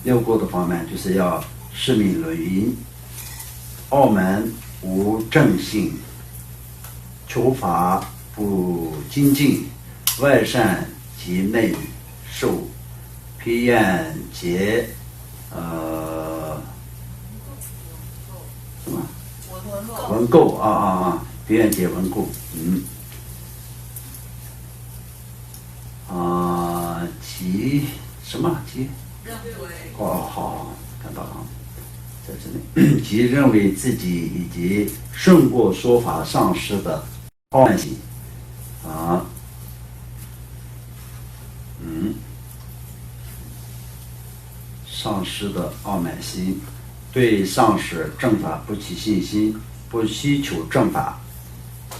六过的方面就是要世民论云：傲慢无正性，求法不精进，外善及内受，披愿结什么文垢披愿结文垢，即什么即？好，看到了，在这里，即认为自己以及胜过说法上师的傲慢心上师的傲慢心，对上师正法不起信心，不希求正法，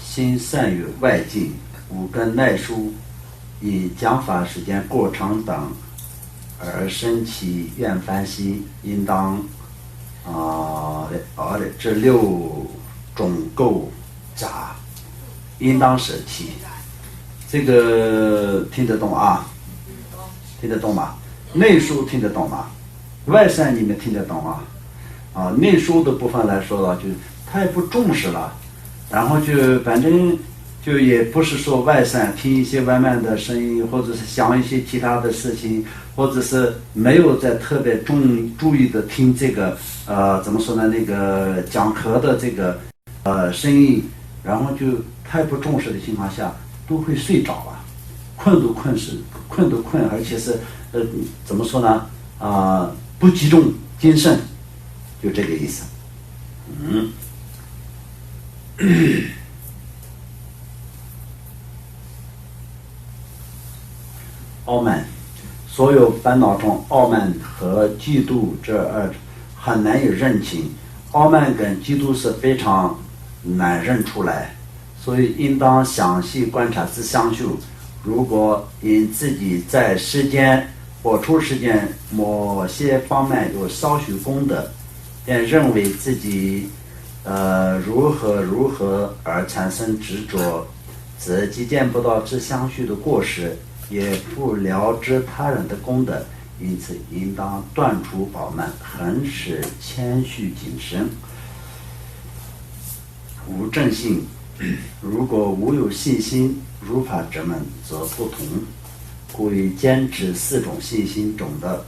心散于外境，五根耐疏，以讲法时间过长等而生起厌烦心，应当这六种垢杂应当舍弃。这个听得懂啊？听得懂吗？内疏听得懂吗？外善你们听得懂吗？内疏的部分来说了，就太不重视了，然后就反正就也不是说外善，听一些外面的声音，或者是想一些其他的事情，或者是没有在特别注意的听这个怎么说呢，那个讲课的这个声音，然后就太不重视的情况下，都会睡着了，困都困，而且是怎么说呢不集中精神，就这个意思。傲慢，所有烦恼中，傲慢和嫉妒这二很难以认清。傲慢跟嫉妒是非常难认出来，所以应当详细观察自相修。如果因自己在世间或出世间某些方面有少许功德，便认为自己如何而产生执着，则既见不到自相续的过失，也不了知他人的功德，因此应当断除傲慢，恒使谦虚谨慎。无正信，如果无有信心，如法者们则不同。故以坚持四种信心中的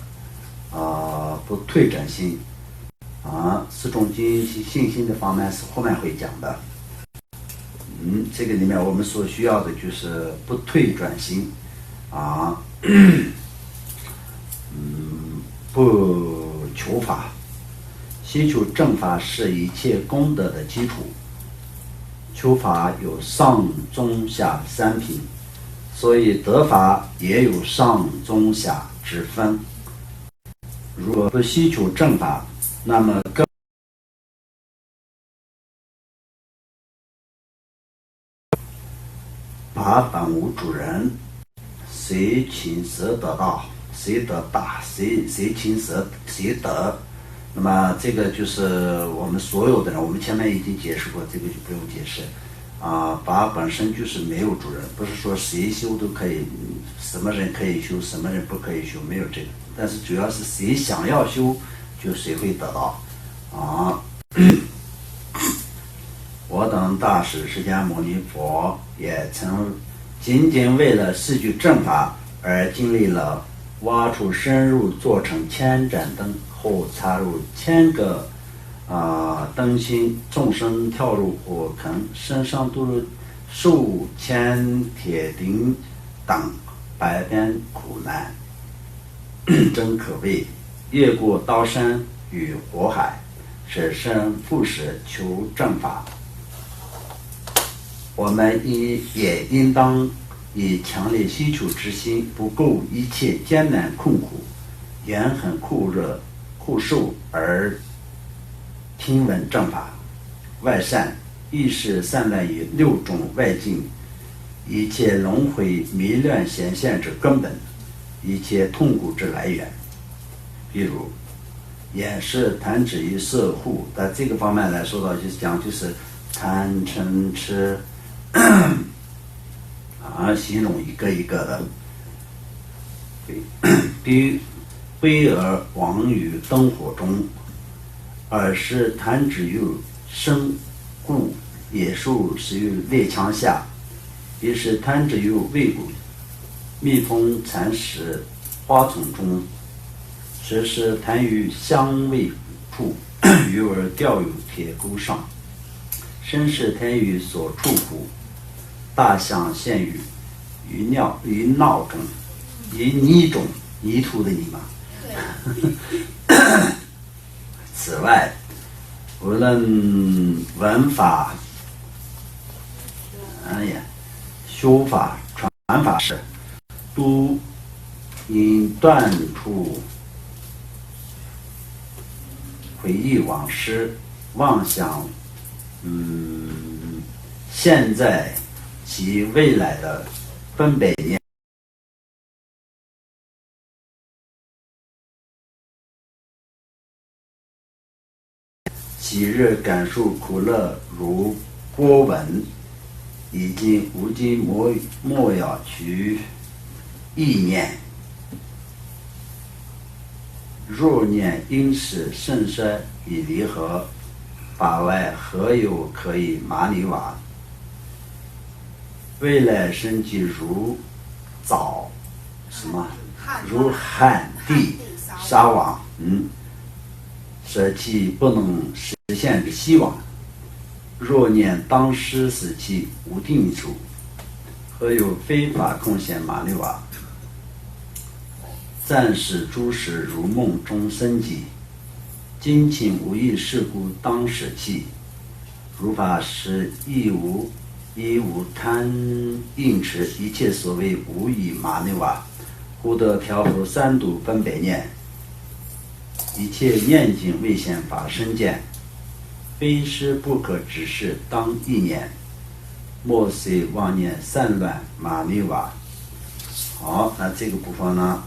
不退转心四种信心的方面是后面会讲的。这个里面我们所需要的就是不退转心不求法，希求正法是一切功德的基础。求法有上中下三品，所以得法也有上中下之分。如果不希求正法，那么法本无主人，谁请谁得到，谁得大，谁请谁得。那么这个就是我们所有的人，我们前面已经解释过，这个就不用解释法本身就是没有主人，不是说谁修都可以，什么人可以修，什么人不可以修，没有这个。但是主要是谁想要修，就谁会得到我等大师释迦牟尼佛也曾仅仅为了四句正法而经历了挖出深入做成千盏灯，后插入千个灯芯，众生跳入火坑，身上都数千铁钉等百般苦难，真可谓越过刀山与火海，舍身赴死求正法。我们也应当以强烈希求之心，不顾一切艰难困苦、严寒酷热酷暑而听闻正法。外善意识散乱于六种外境，一切轮回迷乱显现之根本，一切痛苦之来源。比如眼识贪执与色护，在这个方面来说到，就是贪嗔痴形容一个一个的。比悲而亡于灯火中，尔时弹指有生故，野兽死于列墙下，于是弹指有未故，蜜蜂蚕食花丛中，时时弹于香味处，鱼儿钓于铁钩上，身是弹于所处乎，大象陷于于闹中，于泥中，泥土的泥嘛。此外，无论文法、修法、传法时，都因断处回忆往事，妄想现在及未来的分别念。昔日感受苦乐如波纹，已经无今莫要去意念。若念因时甚衰已离合，法外何有可以麻尼瓦？未来生机如早什么？如旱地沙网，舍弃不能实现之希望。若念当时死期无定处，何有非法贡献麻利瓦？暂时诸事如梦中生机，今请无意事故当舍弃。如法时亦无贪应持，一切所谓无以麻利瓦，忽得调伏三毒分别念。一切念境未现法身见，非是不可直视当意念，莫随妄念散乱麻利瓦。好，那这个部分呢？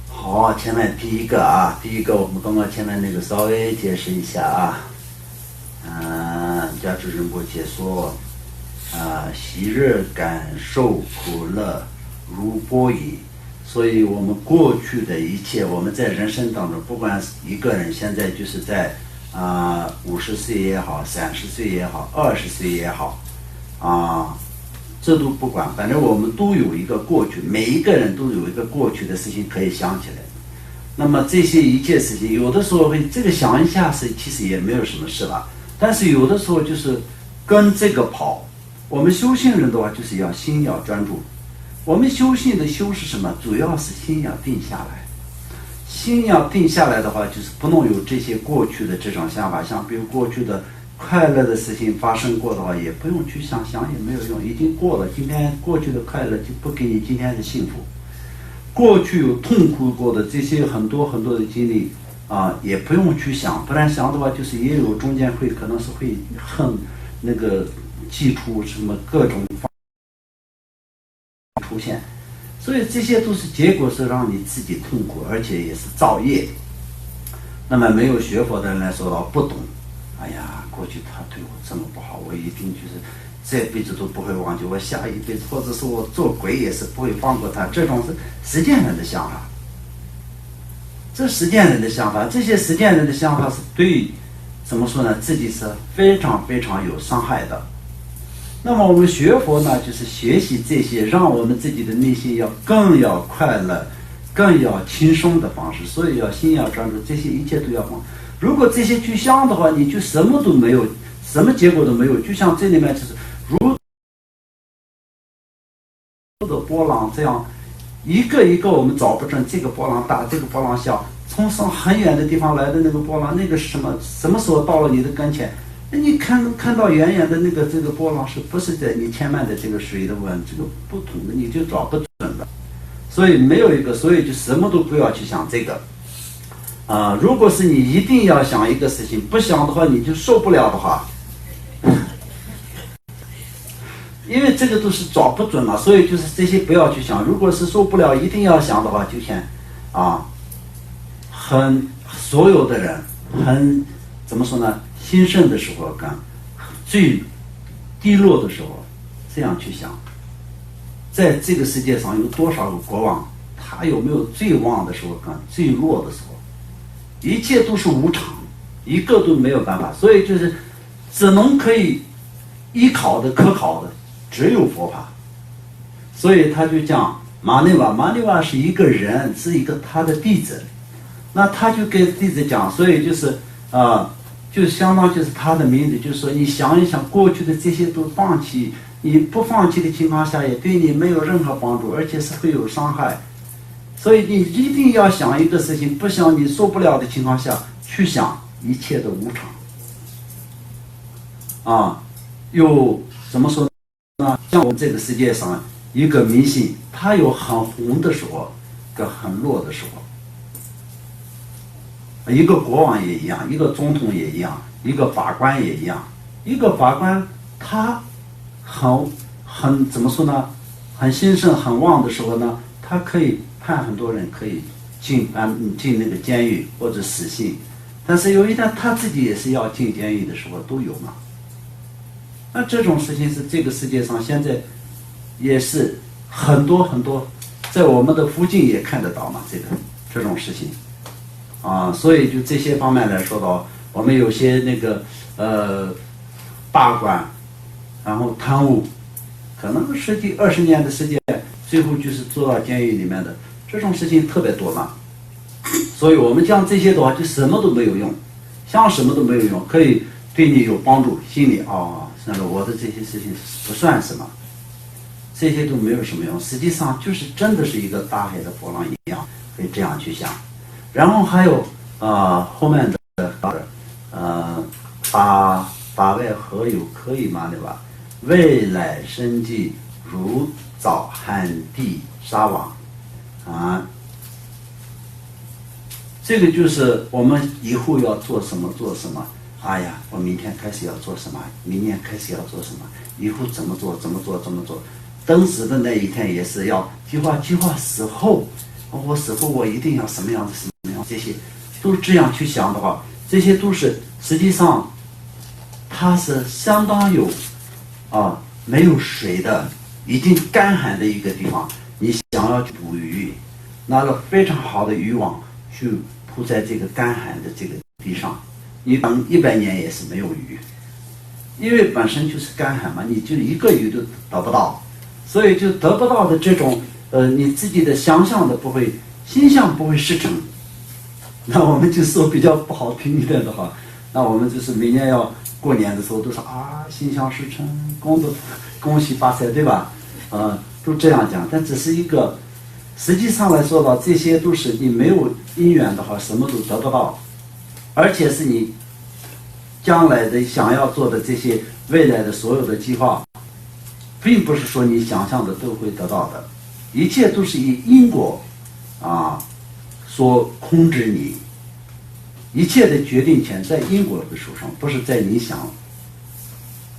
好，前面第一个我们刚刚前面那个稍微解释一下啊。家主仁波切说，昔日感受苦乐如波夷，所以我们过去的一切，我们在人生当中，不管一个人现在就是在50岁也好，30岁也好，20岁也好，这都不管，反正我们都有一个过去，每一个人都有一个过去的事情可以想起来。那么这些一切事情，有的时候会这个想一下其实也没有什么事吧，但是有的时候就是跟这个跑。我们修行人的话，就是要心要专注。我们修行的修是什么？主要是心要定下来。心要定下来的话，就是不能有这些过去的这种想法，像比如过去的快乐的事情发生过的话，也不用去想也没有用，已经过了。今天过去的快乐就不给你今天的幸福。过去有痛苦过的这些很多很多的经历也不用去想，不然想的话，就是也有中间可能是会那个记出什么各种出现，所以这些都是结果是让你自己痛苦，而且也是造业。那么没有学佛的人来说不懂，哎呀，过去他对我这么不好，我一定就是这辈子都不会忘记，我下一辈子或者是我做鬼也是不会放过他。这种是实践人的想法，这实践人的想法，这些实践人的想法是对怎么说呢？自己是非常非常有伤害的。那么我们学佛呢，就是学习这些，让我们自己的内心更要快乐，更要轻松的方式。所以心要专注，这些一切都要放。如果这些去想的话，你就什么都没有，什么结果都没有。就像这里面就是如的波浪这样，一个一个我们找不准这个波浪大，这个波浪小。从很远的地方来的那个波浪，那个是什么时候到了你的跟前？你看到远远的这个波浪是不是在你前面的这个水的温，这个不同的你就找不准了。所以没有一个，所以就什么都不要去想这个。如果是你一定要想一个事情，不想的话你就受不了的话，因为这个都是找不准嘛，所以就是这些不要去想。如果是受不了一定要想的话，就像所有的人怎么说呢？兴盛的时候跟最低落的时候，这样去想，在这个世界上有多少个国王，他有没有最旺的时候跟最弱的时候？一切都是无常，一个都没有办法，所以就是只能可以依靠的、可考的，只有佛法。所以他就讲马内瓦是一个人，是一个他的弟子，那他就跟弟子讲，所以就是就相当就是他的名字，就是说你想一想过去的这些都放弃，你不放弃的情况下也对你没有任何帮助，而且是会有伤害。所以你一定要想一个事情，不想你受不了的情况下去想一切的无常。又怎么说呢？像我们这个世界上一个明星，他有很红的时候跟很弱的时候。一个国王也一样，一个总统也一样，一个法官也一样。一个法官他很怎么说呢？很兴盛很旺的时候呢，他可以判很多人可以进那个监狱或者死刑，但是有一天他自己也是要进监狱的时候都有嘛。那这种事情是这个世界上现在也是很多很多，在我们的附近也看得到嘛，这种事情。所以就这些方面来说到，我们有些那个罢官，然后贪污，可能10几20年的时间，最后就是坐到监狱里面的这种事情特别多嘛。所以我们讲这些的话，就什么都没有用，想什么都没有用，可以对你有帮助，心里算了，我的这些事情不算什么，这些都没有什么用。实际上就是真的是一个大海的波浪一样，可以这样去想。然后还有后面的法外何有可以嘛，对吧？未来生计如早旱地沙网这个就是我们以后要做什么。我明天开始要做什么，明年开始要做什么，以后怎么做。等死的那一天也是要计划死后，我死后我一定要什么样子，这些都这样去想的话，这些都是实际上它是相当有没有水的，已经干旱的一个地方，你想要去捕鱼，拿了非常好的渔网去铺在这个干旱的这个地上，你等100年也是没有鱼，因为本身就是干旱嘛，你就一个鱼都得不到，所以就得不到的这种你自己的想象的心象不会实成。那我们就说比较不好听一点的话，那我们就是每年要过年的时候都说心想事成，恭喜发财，对吧？都这样讲，但只是一个实际上来说到，这些都是你没有因缘的话，什么都得不到，而且是你将来的想要做的这些未来的所有的计划，并不是说你想象的都会得到的，一切都是以因果所控制你，一切的决定权在因果的手上，不是在你想。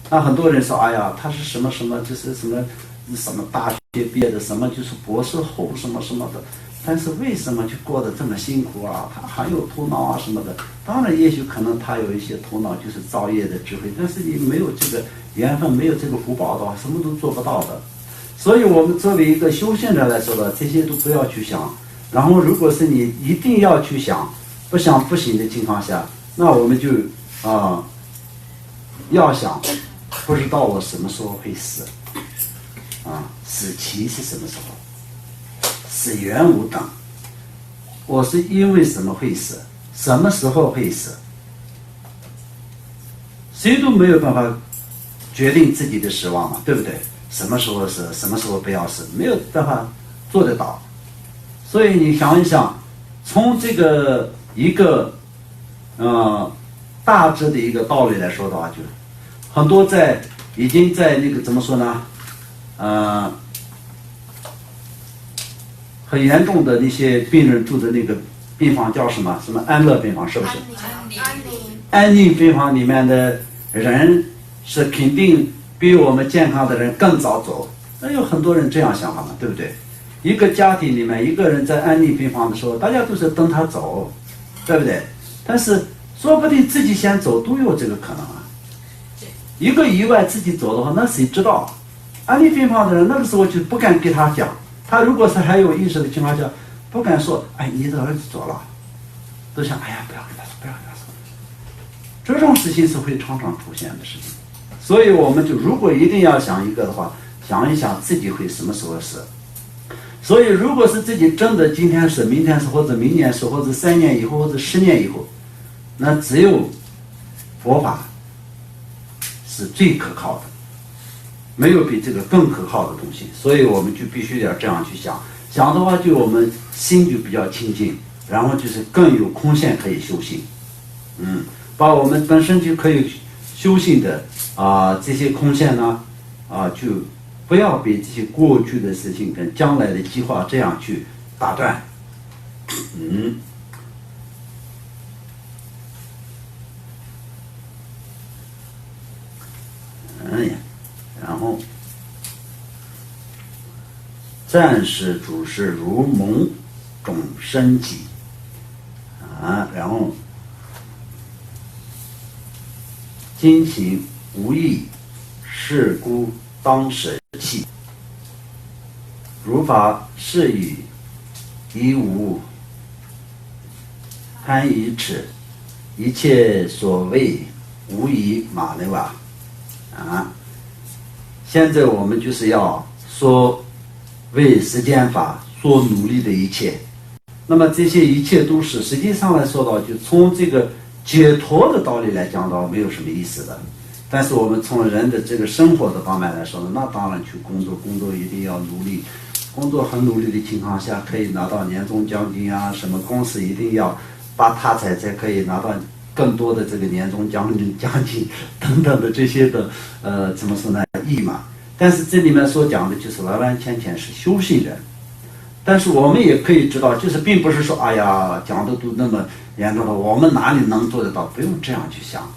那很多人说，他是什么，就是什么大学毕业的，什么就是博士后什么的，但是为什么就过得这么辛苦他很有头脑什么的。当然也许可能他有一些头脑，就是造业的智慧，但是你没有这个缘分，没有这个福报的话，什么都做不到的。所以我们作为一个修行人来说的，这些都不要去想。然后如果是你一定要去想，不想不行的情况下，那我们就要想，不知道我什么时候会死死期是什么时候，死缘无等，我是因为什么会死，什么时候会死，谁都没有办法决定自己的死亡嘛，对不对？什么时候死，什么时候不要死，没有办法做得到。所以你想一想，从这个一个大致的一个道理来说的话，就很多已经在那个怎么说呢，很严重的那些病人住的那个病房叫什么安乐病房，是不是？安宁病房里面的人是肯定比我们健康的人更早走。那有很多人这样想法嘛，对不对？一个家庭里面，一个人在安利病房的时候，大家都是等他走，对不对？但是说不定自己先走都有这个可能啊。一个意外自己走的话，那谁知道？安利病房的人那个时候就不敢给他讲，他如果是还有意识的情况下，不敢说，哎，你的儿子走了，都想，哎呀，不要跟他说，不要跟他说。这种事情是会常常出现的事情，所以我们就如果一定要想一个的话，想一想自己会什么时候死。所以如果是自己真的今天死，明天死，或者明年死，或者3年以后，或者10年以后，那只有佛法是最可靠的，没有比这个更可靠的东西。所以我们就必须要这样去想，想的话就我们心就比较清净，然后就是更有空闲可以修行。把我们本身就可以修行的这些空闲呢就不要被这些过去的事情跟将来的计划这样去打断。然后暂时主事如梦中生起然后今行无益，是故当舍弃。如法是语，亦无贪疑耻，一切所谓无以马内瓦。现在我们就是要说为实践法所努力的一切，那么这些一切都是实际上来说到，就从这个解脱的道理来讲到没有什么意思的。但是我们从人的这个生活的方面来说呢，那当然去工作一定要努力，工作很努力的情况下可以拿到年终奖金什么公司一定要发大财才可以拿到更多的这个年终奖金等等的这些的怎么说呢意义嘛。但是这里面所讲的就是完完全全是修行人。但是我们也可以知道，就是并不是说哎呀讲的都那么严重的，我们哪里能做得到？不用这样去想。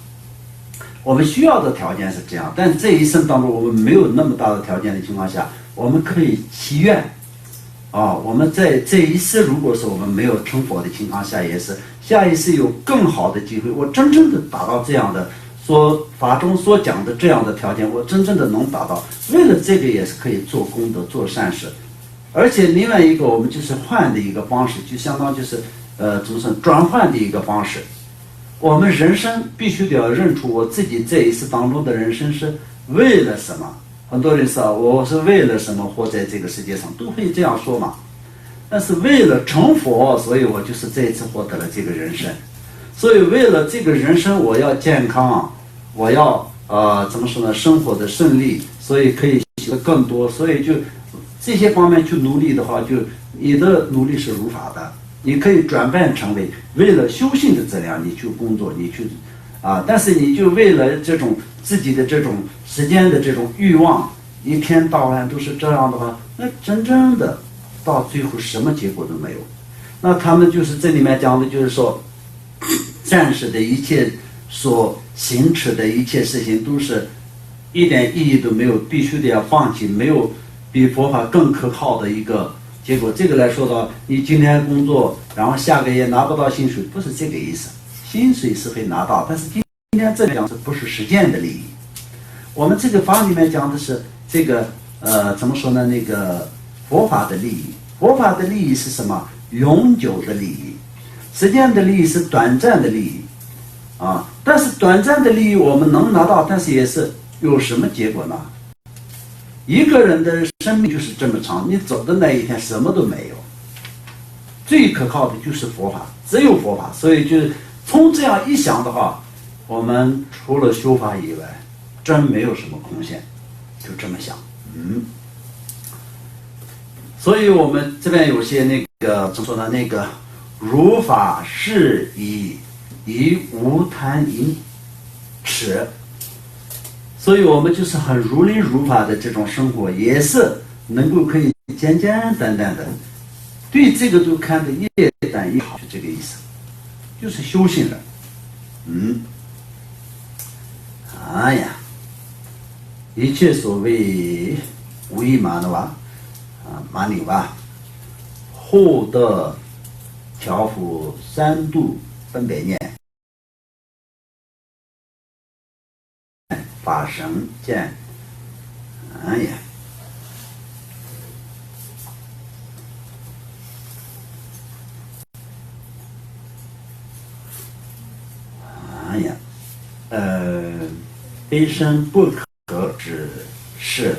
我们需要的条件是这样，但这一生当中我们没有那么大的条件的情况下，我们可以祈愿我们在这一世如果说我们没有成佛的情况下，也是下一世有更好的机会，我真正的达到这样的说法中所讲的这样的条件，我真正的能达到，为了这个也是可以做功德做善事。而且另外一个我们就是换的一个方式，就相当就是怎么说转换的一个方式。我们人生必须得要认出我自己这一世当中的人生是为了什么。很多人说我是为了什么活在这个世界上，都会这样说嘛。但是为了成佛，所以我就是这一次获得了这个人生。所以为了这个人生我要健康，我要怎么说呢生活的顺利，所以可以学得更多，所以就这些方面去努力的话，就你的努力是如法的，你可以转变成为为了修行的质量，你去工作，你去但是你就为了这种自己的这种时间的这种欲望，一天到晚都是这样的话，那真正的到最后什么结果都没有。那他们就是这里面讲的就是说，暂时的一切所行持的一切事情都是一点意义都没有，必须得要放弃，没有比佛法更可靠的一个结果。这个来说到你今天工作，然后下个月拿不到薪水，不是这个意思。薪水是会拿到，但是今天这里讲的不是实践的利益。我们这个法里面讲的是这个怎么说呢？那个佛法的利益。佛法的利益是什么？永久的利益。实践的利益是短暂的利益但是短暂的利益我们能拿到，但是也是有什么结果呢？一个人的生命就是这么长，你走的那一天什么都没有。最可靠的就是佛法，只有佛法。所以就是从这样一想的话，我们除了修法以外，真没有什么空闲，就这么想。所以我们这边有些那个怎么说呢？那个如法是以无贪淫耻。所以我们就是很如理如法的这种生活，也是能够可以简简单单的，对这个都看得越淡越好，就这个意思，就是修行人。一切所谓无意马的哇马纽哇，获得调伏3度分别念，法神见也。悲生不可只是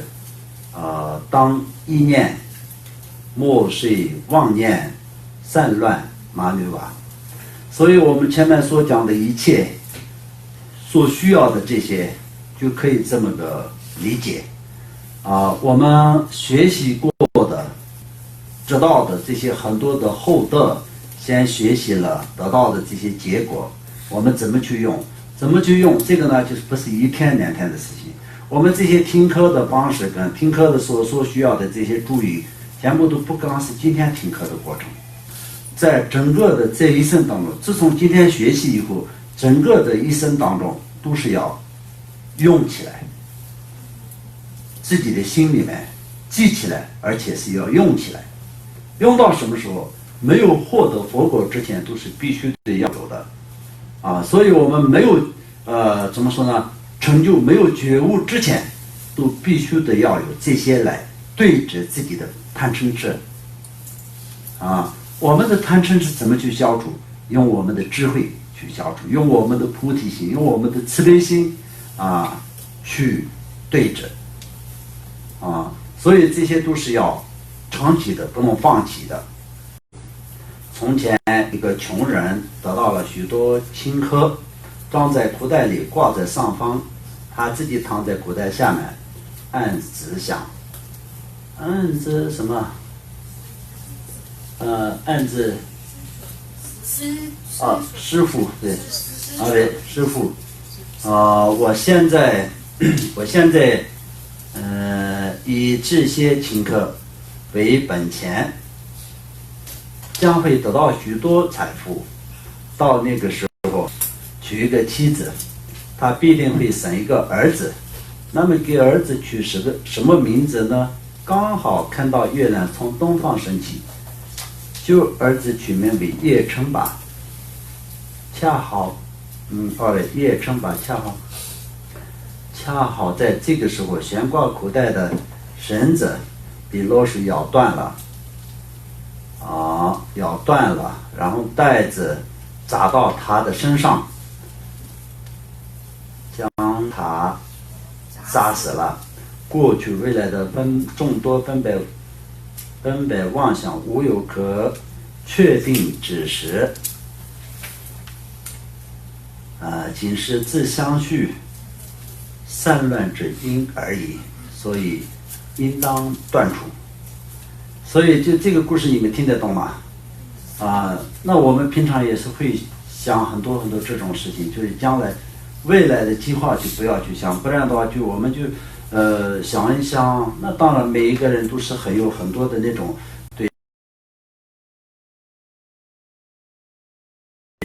当意念莫遂妄念散乱麻牛瓦。所以我们前面所讲的一切所需要的这些，就可以这么个理解我们学习过的知道的这些很多的厚德，先学习了得到的这些结果，我们怎么去用？怎么去用这个呢？就是不是1天2天的事情。我们这些听课的方式跟听课的所需要的这些注意，全部都不光是今天听课的过程，在整个的这一生当中，自从今天学习以后，整个的一生当中都是要用起来，自己的心里面记起来，而且是要用起来。用到什么时候？没有获得佛果之前，都是必须得要有的。所以我们没有怎么说呢？成就没有觉悟之前，都必须得要有这些来对治自己的贪嗔痴。我们的贪嗔痴怎么去消除？用我们的智慧去消除，用我们的菩提心，用我们的慈悲心去对治。所以这些都是要长期的，不能放弃的。从前一个穷人得到了许多青稞，装在裤袋里，挂在上方，他自己躺在裤袋下面，暗自想，暗自什么？暗自师傅对，对师傅，我现在以这些青稞为本钱，将会得到许多财富。到那个时候，娶一个妻子，他必定会生一个儿子。那么给儿子取什么名字呢？刚好看到月亮从东方升起，就儿子取名为叶称吧。恰好，叶称吧，恰好在这个时候，悬挂裤带的绳子被老鼠咬断了。然后带子砸到他的身上，将他杀死了。过去未来的众多分别妄想，无有可确定之时，仅是自相续散乱之因而已，所以应当断除。所以就这个故事你们听得懂吗？那我们平常也是会想很多很多这种事情，就是将来未来的计划就不要去想，不然的话我们就想一想。那当然每一个人都是有很多的那种对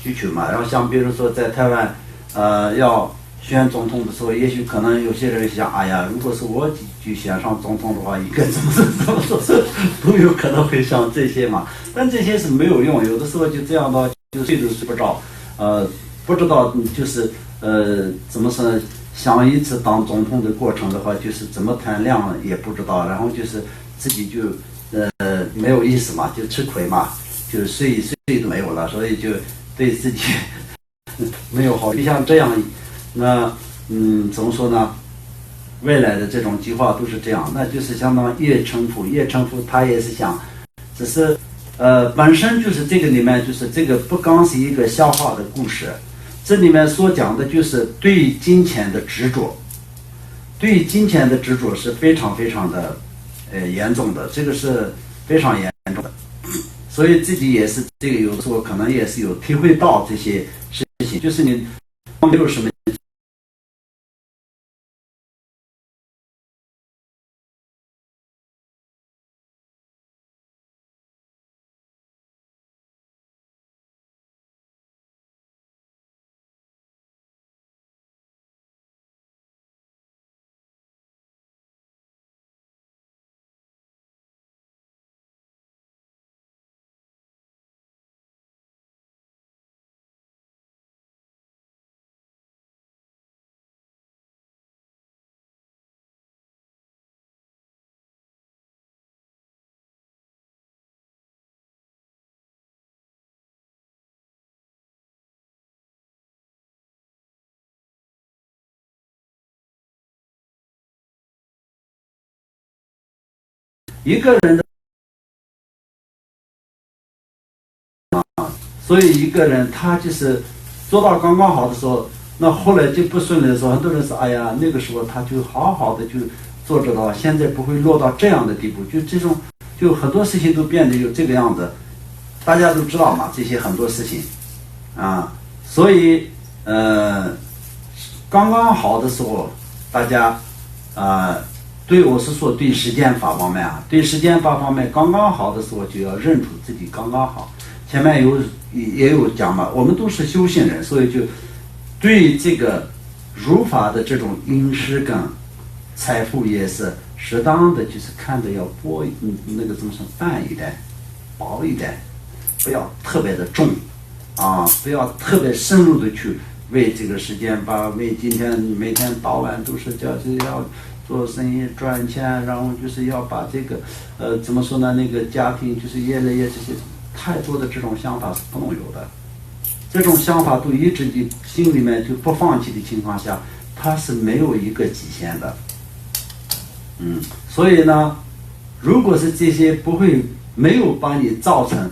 需求嘛。然后像比如说在台湾要选总统的时候，也许可能有些人想，哎呀，如果是我去选上总统的话，应该怎么都有可能会想这些嘛。但这些是没有用，有的时候就这样的，就睡都睡不着，不知道就是怎么说呢？想一次当总统的过程的话，就是怎么谈量也不知道，然后就是自己就没有意思嘛，就吃亏嘛，就睡都没有了，所以就对自己没有好。就像这样。那怎么说呢？未来的这种计划都是这样，那就是相当于叶称夫他也是想，只是本身就是这个里面就是这个不光是一个笑话的故事，这里面所讲的就是对金钱的执着，对金钱的执着是非常非常的严重的，这个是非常严重的，所以自己也是这个有时候可能也是有体会到这些事情，就是你没有什么。一个人的所以一个人他就是做到刚刚好的时候，那后来就不顺利的时候，很多人说，哎呀，那个时候他就好好的就做着的话，现在不会落到这样的地步，就这种，就很多事情都变得有这个样子，大家都知道嘛，这些很多事情，啊，所以刚刚好的时候，大家对我是说对时间法方面啊，对时间法方面刚刚好的时候就要认出自己刚刚好。前面也有讲嘛，我们都是修行人，所以就对这个如法的这种饮食跟财富也是适当的，就是看着要薄，那个怎么说，淡一点，薄一点，不要特别的重啊，不要特别深入的去为这个时间吧，为今天每天早晚都是就是要做生意赚钱，然后就是要把这个怎么说呢，那个家庭就是越来越这些。太多的这种想法是不能有的，这种想法都一直的心里面就不放弃的情况下，它是没有一个极限的。所以呢，如果是这些没有把你造成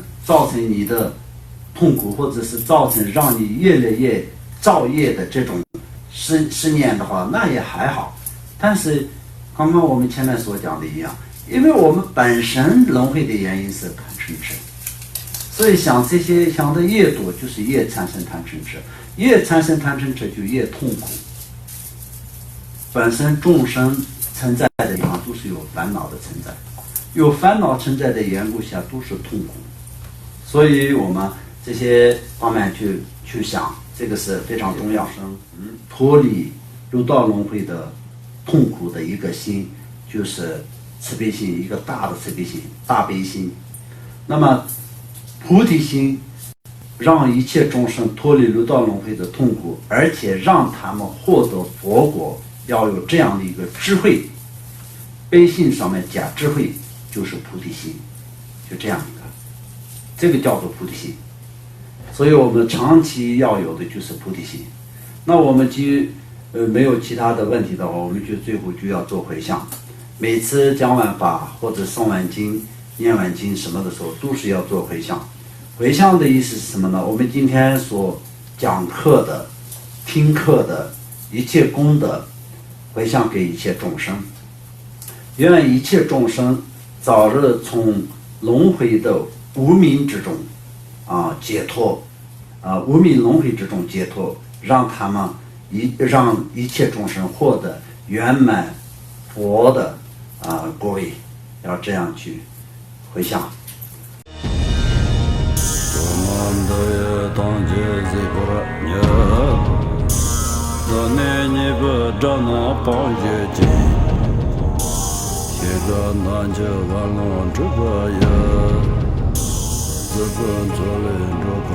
你的痛苦，或者是造成让你越来越造业的这种思念的话，那也还好。但是刚刚我们前面所讲的一样，因为我们本身轮回的原因是贪嗔痴。所以想这些想的越多，就是越产生贪嗔痴，越产生贪嗔痴就越痛苦。本身众生存在的地方都是有烦恼的存在，有烦恼存在的缘故下都是痛苦。所以我们这些方面去想，这个是非常重要。脱离六道轮回的痛苦的一个心，就是慈悲心，一个大的慈悲心，大悲心。那么菩提心让一切众生脱离六道轮回的痛苦，而且让他们获得佛果，要有这样的一个智慧。悲心上面加智慧，就是菩提心，就这样一个，这个叫做菩提心。所以我们长期要有的就是菩提心。那我们没有其他的问题的话，我们就最后就要做回向。每次讲完法或者诵完经、念完经什么的时候，都是要做回向。回向的意思是什么呢？我们今天所讲课的、听课的一切功德，回向给一切众生，愿一切众生早日从轮回的无明之中解脱，无明轮回之中解脱，让一切众生获得圆满佛的果位，要这样去回向。自本作灵着刚